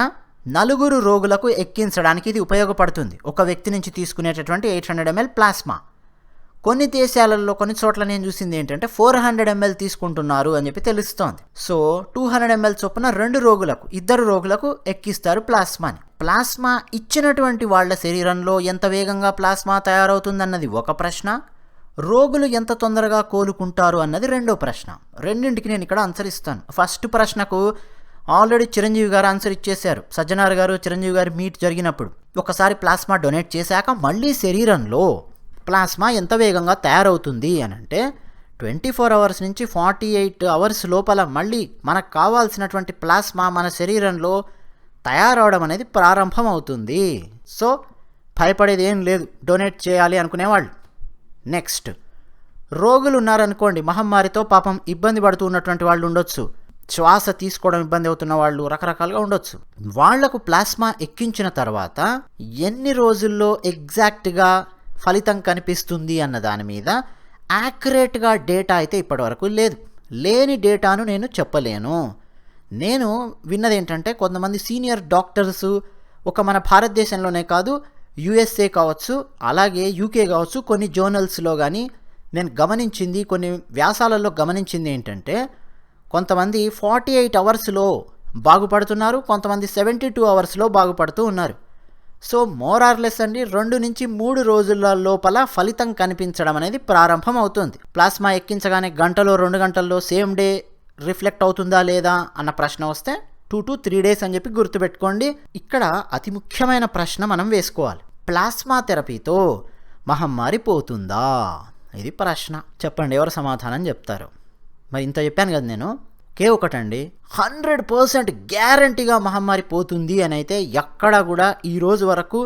4 రోగులకు ఎక్కించడానికి ఇది ఉపయోగపడుతుంది, ఒక వ్యక్తి నుంచి తీసుకునేటటువంటి 800 ml ప్లాస్మా. కొన్ని దేశాలలో కొన్ని చోట్ల నేను చూసింది ఏంటంటే 400 ml తీసుకుంటున్నారు అని చెప్పి తెలుస్తోంది. సో 200 ml చొప్పున 2 రోగులకు ఎక్కిస్తారు ప్లాస్మాని. ప్లాస్మా ఇచ్చినటువంటి వాళ్ళ శరీరంలో ఎంత వేగంగా ప్లాస్మా తయారవుతుందన్నది ఒక ప్రశ్న, రోగులు ఎంత తొందరగా కోలుకుంటారు అన్నది రెండో ప్రశ్న. రెండింటికి నేను ఇక్కడ ఆన్సర్ ఇస్తాను. ఫస్ట్ ప్రశ్నకు ఆల్రెడీ చిరంజీవి గారు ఆన్సర్ ఇచ్చేశారు. సజ్జనార్ గారు చిరంజీవి గారి మీట్ జరిగినప్పుడు ఒకసారి ప్లాస్మా డొనేట్ చేశాక మళ్ళీ శరీరంలో ప్లాస్మా ఎంత వేగంగా తయారవుతుంది అని అంటే 24 అవర్స్ నుంచి 48 అవర్స్ లోపల మళ్ళీ మనకు కావాల్సినటువంటి ప్లాస్మా మన శరీరంలో తయారవడం అనేది ప్రారంభం అవుతుంది. సో భయపడేది ఏం లేదు డొనేట్ చేయాలి అనుకునేవాళ్ళు. నెక్స్ట్, రోగులు ఉన్నారనుకోండి, మహమ్మారితో పాపం ఇబ్బంది పడుతూ ఉన్నటువంటి వాళ్ళు ఉండొచ్చు, శ్వాస తీసుకోవడం ఇబ్బంది అవుతున్న వాళ్ళు రకరకాలుగా ఉండొచ్చు. వాళ్లకు ప్లాస్మా ఎక్కించిన తర్వాత ఎన్ని రోజుల్లో ఎగ్జాక్ట్గా ఫలితం కనిపిస్తుంది అన్న దాని మీద యాక్యురేట్గా డేటా అయితే ఇప్పటివరకు లేదు. లేని డేటాను నేను చెప్పలేను. నేను విన్నది ఏంటంటే కొంతమంది సీనియర్ డాక్టర్స్ ఒక మన భారతదేశంలోనే కాదు, USA కావచ్చు, అలాగే UK కావచ్చు, కొన్ని జర్నల్స్లో కానీ నేను గమనించింది, కొన్ని వ్యాసాలలో గమనించింది ఏంటంటే కొంతమంది 48 అవర్స్లో బాగుపడుతున్నారు, కొంతమంది 72 అవర్స్లో బాగుపడుతూ ఉన్నారు. సో మోరార్లెస్ అండి 2 నుంచి 3 రోజుల లోపల ఫలితం కనిపించడం అనేది ప్రారంభం అవుతుంది. ప్లాస్మా ఎక్కించగానే గంటలో 2 గంటల్లో సేమ్ డే రిఫ్లెక్ట్ అవుతుందా లేదా అన్న ప్రశ్న వస్తే 2 to 3 days అని చెప్పి గుర్తుపెట్టుకోండి. ఇక్కడ అతి ముఖ్యమైన ప్రశ్న మనం వేసుకోవాలి, ప్లాస్మా థెరపీతో మహమ్మారి పోతుందా? ఇది ప్రశ్న. చెప్పండి, ఎవరు సమాధానం చెప్తారు? మరి ఇంత చెప్పాను కదా నేను. ఒకటండి, 100% గ్యారంటీగా మహమ్మారి పోతుంది అని అయితే ఎక్కడా కూడా ఈరోజు వరకు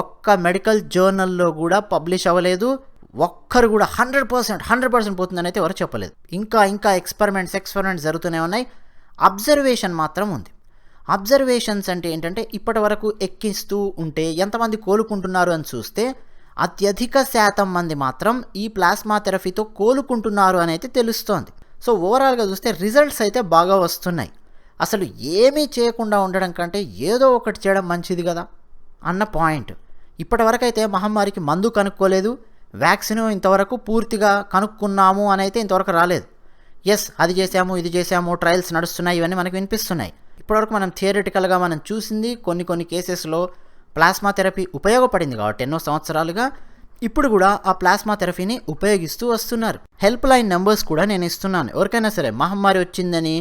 ఒక్క మెడికల్ జర్నల్లో కూడా పబ్లిష్ అవ్వలేదు. ఒక్కరు కూడా 100% పోతుందని అయితే ఎవరు చెప్పలేదు. ఇంకా ఎక్స్పెరిమెంట్స్ జరుగుతూనే ఉన్నాయి. అబ్జర్వేషన్ మాత్రం ఉంది. అబ్జర్వేషన్స్ అంటే ఏంటంటే ఇప్పటి వరకు ఎక్కిస్తూ ఉంటే ఎంతమంది కోలుకుంటున్నారు అని చూస్తే అత్యధిక శాతం మంది మాత్రం ఈ ప్లాస్మా థెరపీతో కోలుకుంటున్నారు అని అయితే తెలుస్తోంది. సో ఓవరాల్గా చూస్తే రిజల్ట్స్ అయితే బాగా వస్తున్నాయి. అసలు ఏమీ చేయకుండా ఉండడం కంటే ఏదో ఒకటి చేయడం మంచిది కదా అన్న పాయింట్. ఇప్పటి వరకు అయితే మహమ్మారికి మందు కనుక్కోలేదు, వ్యాక్సిన్ ఇంతవరకు పూర్తిగా కనుక్కున్నాము అని అయితే ఇంతవరకు రాలేదు. ఎస్, అది చేసాము ఇది చేసాము, ట్రయల్స్ నడుస్తున్నాయి, ఇవన్నీ మనకు వినిపిస్తున్నాయి. ఇప్పటివరకు మనం థియరిటికల్గా మనం చూసింది కొన్ని కేసెస్లో ప్లాస్మా థెరపీ ఉపయోగపడింది కాబట్టి ఎన్నో సంవత్సరాలుగా ఇప్పుడు కూడా ఆ ప్లాస్మా థెరపీని ఉపయోగిస్తూ వస్తున్నారు. హెల్ప్ లైన్ నెంబర్స్ కూడా నేను ఇస్తున్నాను. ఎవరికైనా సరే మహమ్మారి వచ్చిందని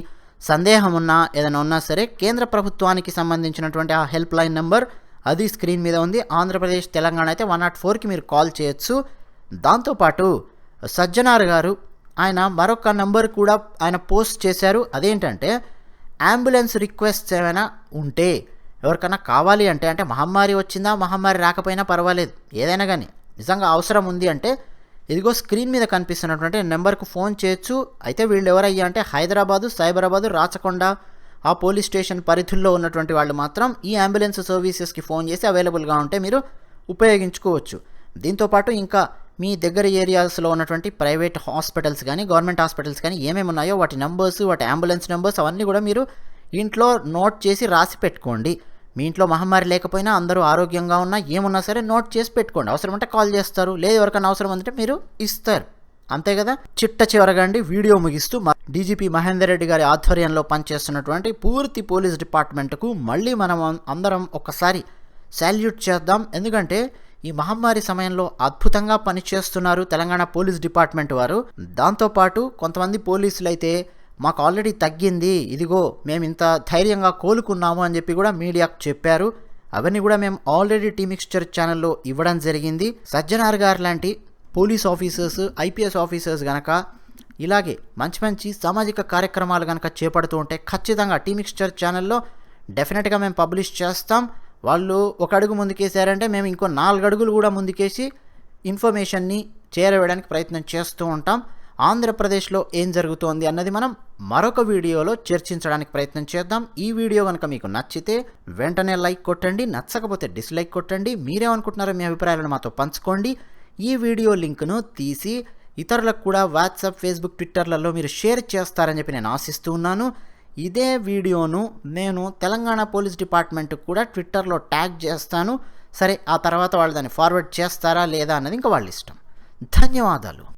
సందేహం ఉన్నా ఏదైనా ఉన్నా సరే కేంద్ర ప్రభుత్వానికి సంబంధించినటువంటి ఆ హెల్ప్ లైన్ నెంబర్ అది స్క్రీన్ మీద ఉంది. ఆంధ్రప్రదేశ్ తెలంగాణ అయితే 104కి మీరు కాల్ చేయొచ్చు. దాంతోపాటు సజ్జనార్ గారు ఆయన మరొక నంబర్ కూడా ఆయన పోస్ట్ చేశారు. అదేంటంటే అంబులెన్స్ రిక్వెస్ట్స్ ఏమైనా ఉంటే ఎవరికైనా కావాలి అంటే మహమ్మారి వచ్చిందా మహమ్మారి రాకపోయినా పర్వాలేదు, ఏదైనా కానీ నిజంగా అవసరం ఉంది అంటే ఇదిగో స్క్రీన్ మీద కనిపిస్తున్నటువంటి నెంబర్కు ఫోన్ చేయొచ్చు. అయితే వీళ్ళు ఎవరయ్యా అంటే హైదరాబాదు, సైబరాబాదు, రాచకొండ ఆ పోలీస్ స్టేషన్ పరిధుల్లో ఉన్నటువంటి వాళ్ళు మాత్రం ఈ అంబులెన్స్ సర్వీసెస్కి ఫోన్ చేసి అవైలబుల్గా ఉంటే మీరు ఉపయోగించుకోవచ్చు. దీంతోపాటు ఇంకా మీ దగ్గర ఏరియాస్లో ఉన్నటువంటి ప్రైవేట్ హాస్పిటల్స్ కానీ గవర్నమెంట్ హాస్పిటల్స్ కానీ ఏమేమి ఉన్నాయో వాటి నెంబర్స్, వాటి అంబులెన్స్ నెంబర్స్ అవన్నీ కూడా మీరు ఇంట్లో నోట్ చేసి రాసి పెట్టుకోండి. మీ ఇంట్లో మహమ్మారి లేకపోయినా అందరూ ఆరోగ్యంగా ఉన్నా ఏమున్నా సరే నోట్ చేసి పెట్టుకోండి. అవసరం అంటే కాల్ చేస్తారు, లేదు ఎవరికైనా అవసరం ఉందంటే మీరు ఇస్తారు, అంతే కదా. చివరగా అండి వీడియో ముగిస్తూ డీజీపీ మహేందర్ రెడ్డి గారి ఆధ్వర్యంలో పనిచేస్తున్నటువంటి పూర్తి పోలీస్ డిపార్ట్మెంట్కు మళ్ళీ మనం అందరం ఒకసారి సాల్యూట్ చేద్దాం. ఎందుకంటే ఈ మహమ్మారి సమయంలో అద్భుతంగా పనిచేస్తున్నారు తెలంగాణ పోలీస్ డిపార్ట్మెంట్ వారు. దాంతోపాటు కొంతమంది పోలీసులు అయితే మాకు ఆల్రెడీ తగ్గింది, ఇదిగో మేము ఇంత ధైర్యంగా కోలుకున్నాము అని చెప్పి కూడా మీడియాకు చెప్పారు. అవన్నీ కూడా మేము ఆల్రెడీ టీమిక్స్చర్ ఛానల్లో ఇవ్వడం జరిగింది. సజ్జనార్ గారు లాంటి పోలీస్ ఆఫీసర్స్, IPS ఆఫీసర్స్ కనుక ఇలాగే మంచి సామాజిక కార్యక్రమాలు కనుక చేపడుతూ ఉంటే ఖచ్చితంగా టీమిక్స్చర్ ఛానల్లో డెఫినెట్గా మేము పబ్లిష్ చేస్తాం. వాళ్ళు ఒక అడుగు ముందుకేసారంటే మేము ఇంకో 4 అడుగులు కూడా ముందుకేసి ఇన్ఫర్మేషన్ని చేరవేయడానికి ప్రయత్నం చేస్తూ ఉంటాం. ఆంధ్రప్రదేశ్లో ఏం జరుగుతోంది అన్నది మనం మరొక వీడియోలో చర్చించడానికి ప్రయత్నం చేద్దాం. ఈ వీడియో కనుక మీకు నచ్చితే వెంటనే లైక్ కొట్టండి, నచ్చకపోతే డిస్లైక్ కొట్టండి. మీరేమనుకుంటున్నారో మీ అభిప్రాయాలను మాతో పంచుకోండి. ఈ వీడియో లింక్ను తీసి ఇతరులకు కూడా వాట్సాప్, ఫేస్బుక్, ట్విట్టర్లలో మీరు షేర్ చేస్తారని చెప్పి నేను ఆశిస్తూ ఉన్నాను. ఇదే వీడియోను నేను తెలంగాణ పోలీస్ డిపార్ట్మెంట్కి కూడా ట్విట్టర్లో ట్యాగ్ చేస్తాను. సరే, ఆ తర్వాత వాళ్ళు దాన్ని ఫార్వర్డ్ చేస్తారా లేదా అన్నది ఇంకా వాళ్ళ ఇష్టం. ధన్యవాదాలు.